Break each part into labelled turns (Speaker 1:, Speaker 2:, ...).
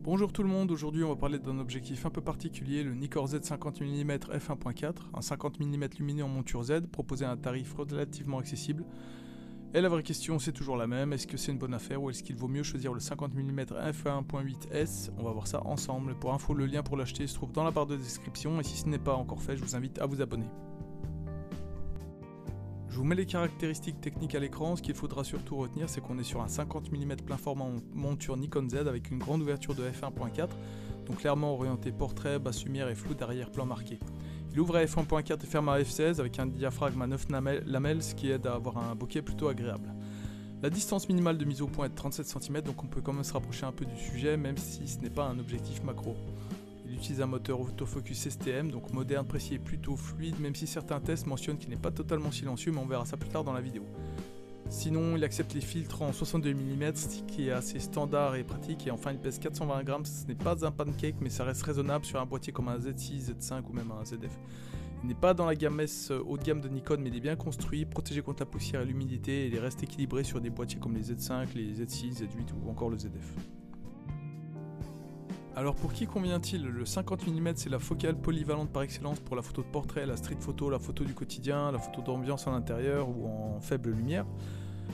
Speaker 1: Bonjour tout le monde, aujourd'hui on va parler d'un objectif un peu particulier, le Nikkor Z 50 mm f1.4, un 50 mm lumineux en monture Z, proposé à un tarif relativement accessible. Et la vraie question c'est toujours la même, est-ce que c'est une bonne affaire ou est-ce qu'il vaut mieux choisir le 50 mm f1.8S? On va voir ça ensemble. Pour info, le lien pour l'acheter se trouve dans la barre de description et si ce n'est pas encore fait, je vous invite à vous abonner. Je vous mets les caractéristiques techniques à l'écran. Ce qu'il faudra surtout retenir, c'est qu'on est sur un 50 mm plein format en monture Nikon Z avec une grande ouverture de f1.4, donc clairement orienté portrait, basse lumière et flou d'arrière-plan marqué. Il ouvre à f1.4 et ferme à f16 avec un diaphragme à 9 lamelles, ce qui aide à avoir un bokeh plutôt agréable. La distance minimale de mise au point est de 37 cm, donc on peut quand même se rapprocher un peu du sujet, même si ce n'est pas un objectif macro. Il utilise un moteur autofocus STM, donc moderne, précis et plutôt fluide, même si certains tests mentionnent qu'il n'est pas totalement silencieux, mais on verra ça plus tard dans la vidéo. Sinon, il accepte les filtres en 62 mm, ce qui est assez standard et pratique, et enfin il pèse 420 grammes, ce n'est pas un pancake, mais ça reste raisonnable sur un boîtier comme un Z6, Z5 ou même un ZF. Il n'est pas dans la gamme S haut de gamme de Nikon, mais il est bien construit, protégé contre la poussière et l'humidité, et il reste équilibré sur des boîtiers comme les Z5, les Z6, Z8 ou encore le ZF. Alors pour qui convient-il? Le 50 mm c'est la focale polyvalente par excellence pour la photo de portrait, la street photo, la photo du quotidien, la photo d'ambiance en intérieur ou en faible lumière.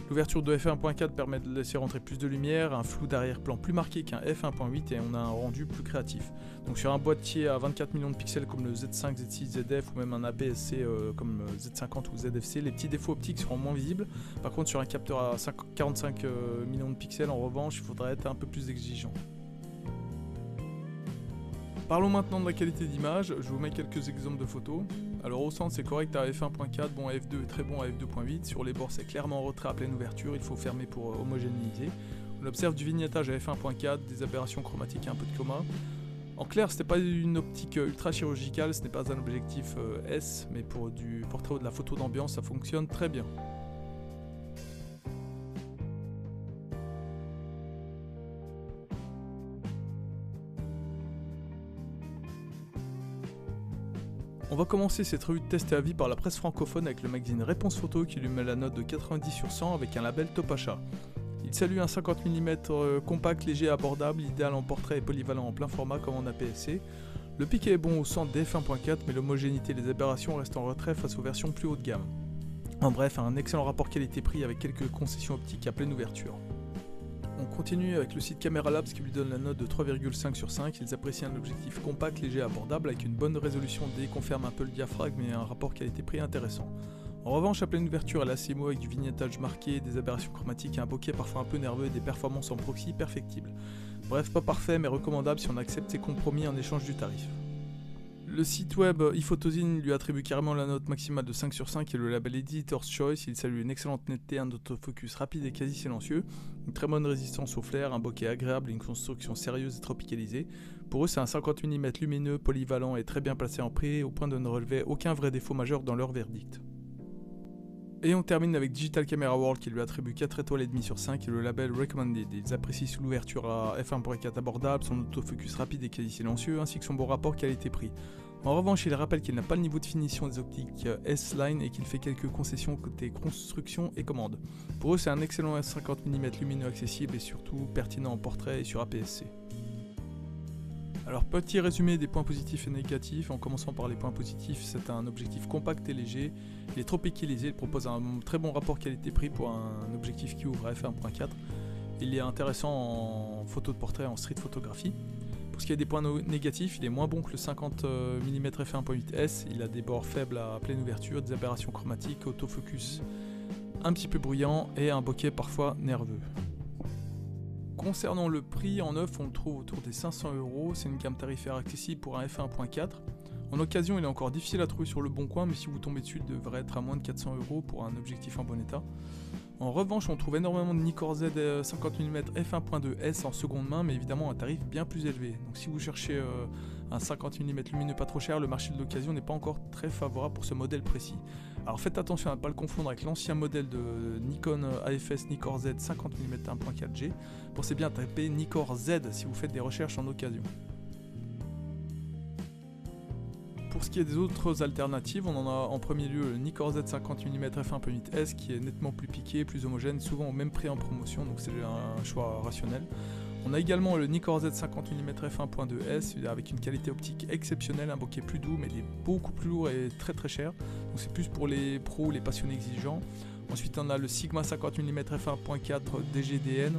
Speaker 1: L'ouverture de f1.4 permet de laisser rentrer plus de lumière, un flou d'arrière-plan plus marqué qu'un f1.8 et on a un rendu plus créatif. Donc sur un boîtier à 24 millions de pixels comme le Z5, Z6, ZF ou même un APS-C comme le Z50 ou ZFC, les petits défauts optiques seront moins visibles. Par contre sur un capteur à 45 millions de pixels en revanche, il faudrait être un peu plus exigeant. Parlons maintenant de la qualité d'image, je vous mets quelques exemples de photos. Alors au centre c'est correct à f1.4, bon à f2 très bon à f2.8, sur les bords c'est clairement en retrait à pleine ouverture, il faut fermer pour homogénéiser. On observe du vignettage à f1.4, des aberrations chromatiques et un peu de coma. En clair, ce n'est pas une optique ultra chirurgicale, ce n'est pas un objectif S, mais pour du portrait ou de la photo d'ambiance ça fonctionne très bien. On va commencer cette revue de test et avis par la presse francophone avec le magazine Réponse Photo qui lui met la note de 90 sur 100 avec un label top achat. Il salue un 50 mm compact, léger et abordable, idéal en portrait et polyvalent en plein format comme en APS-C. Le piqué est bon au centre des f1.4 mais l'homogénéité et les aberrations restent en retrait face aux versions plus haut de gamme. En bref, un excellent rapport qualité-prix avec quelques concessions optiques à pleine ouverture. On continue avec le site Camera Labs qui lui donne la note de 3,5 sur 5. Ils apprécient un objectif compact, léger et abordable avec une bonne résolution D, confirme un peu le diaphragme et un rapport qualité-prix intéressant. En revanche, à pleine ouverture, elle a ses mots avec du vignettage marqué, des aberrations chromatiques et un bokeh parfois un peu nerveux et des performances en proxy perfectibles. Bref, pas parfait mais recommandable si on accepte ses compromis en échange du tarif. Le site web iPhotozine lui attribue carrément la note maximale de 5 sur 5 et le label Editor's Choice. Il salue une excellente netteté, un autofocus rapide et quasi silencieux, une très bonne résistance au flair, un bokeh agréable et une construction sérieuse et tropicalisée. Pour eux, c'est un 50 mm lumineux, polyvalent et très bien placé en prix, au point de ne relever aucun vrai défaut majeur dans leur verdict. Et on termine avec Digital Camera World qui lui attribue 4 étoiles et demie sur 5 et le label Recommended. Ils apprécient sous l'ouverture à f1.4 abordable, son autofocus rapide et quasi silencieux, ainsi que son bon rapport qualité-prix. En revanche, il rappelle qu'il n'a pas le niveau de finition des optiques S-Line et qu'il fait quelques concessions côté construction et commande. Pour eux, c'est un excellent 50 mm lumineux accessible et surtout pertinent en portrait et sur APS-C. Alors petit résumé des points positifs et négatifs, en commençant par les points positifs, c'est un objectif compact et léger, il est trop équilibré, il propose un très bon rapport qualité-prix pour un objectif qui ouvre à f1.4, il est intéressant en photo de portrait, en street photographie. Pour ce qui est des points négatifs, il est moins bon que le 50 mm f1.8S, il a des bords faibles à pleine ouverture, des aberrations chromatiques, autofocus un petit peu bruyant et un bokeh parfois nerveux. Concernant le prix, en neuf on le trouve autour des 500 €, c'est une gamme tarifaire accessible pour un f1.4. En occasion il est encore difficile à trouver sur le bon coin, mais si vous tombez dessus il devrait être à moins de 400 € pour un objectif en bon état. En revanche on trouve énormément de Nikkor Z 50 mm f1.2S en seconde main, mais évidemment à un tarif bien plus élevé. Donc si vous cherchez un 50 mm lumineux pas trop cher, le marché de l'occasion n'est pas encore très favorable pour ce modèle précis. Alors faites attention à ne pas le confondre avec l'ancien modèle de Nikon AFS Nikkor Z 50 mm 1.4G. Pensez bien à taper Nikkor Z si vous faites des recherches en occasion. Pour ce qui est des autres alternatives, on en a en premier lieu le Nikkor Z 50 mm f1.8S qui est nettement plus piqué, plus homogène, souvent au même prix en promotion, donc c'est un choix rationnel. On a également le Nikkor Z 50 mm f1.2S avec une qualité optique exceptionnelle, un bokeh plus doux mais il est beaucoup plus lourd et très très cher. Donc c'est plus pour les pros, les passionnés exigeants. Ensuite on a le Sigma 50 mm f1.4 DGDN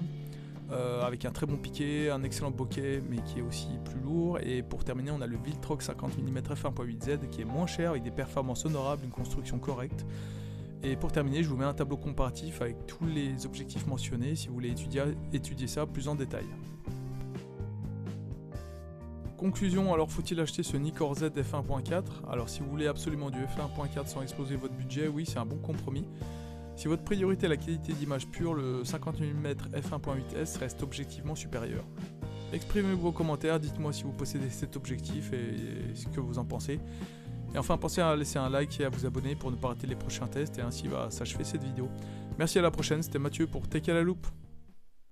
Speaker 1: avec un très bon piqué, un excellent bokeh mais qui est aussi plus lourd. Et pour terminer on a le Viltrox 50 mm f1.8Z qui est moins cher avec des performances honorables, une construction correcte. Et pour terminer, je vous mets un tableau comparatif avec tous les objectifs mentionnés si vous voulez étudier ça plus en détail. Conclusion, alors faut-il acheter ce Nikkor Z f1.4 ? Alors si vous voulez absolument du f1.4 sans exploser votre budget, oui c'est un bon compromis. Si votre priorité est la qualité d'image pure, le 50 mm f1.8S reste objectivement supérieur. Exprimez vos commentaires, dites-moi si vous possédez cet objectif et ce que vous en pensez. Et enfin, pensez à laisser un like et à vous abonner pour ne pas rater les prochains tests et ainsi va s'achever cette vidéo. Merci, à la prochaine, c'était Mathieu pour Tech à la loupe.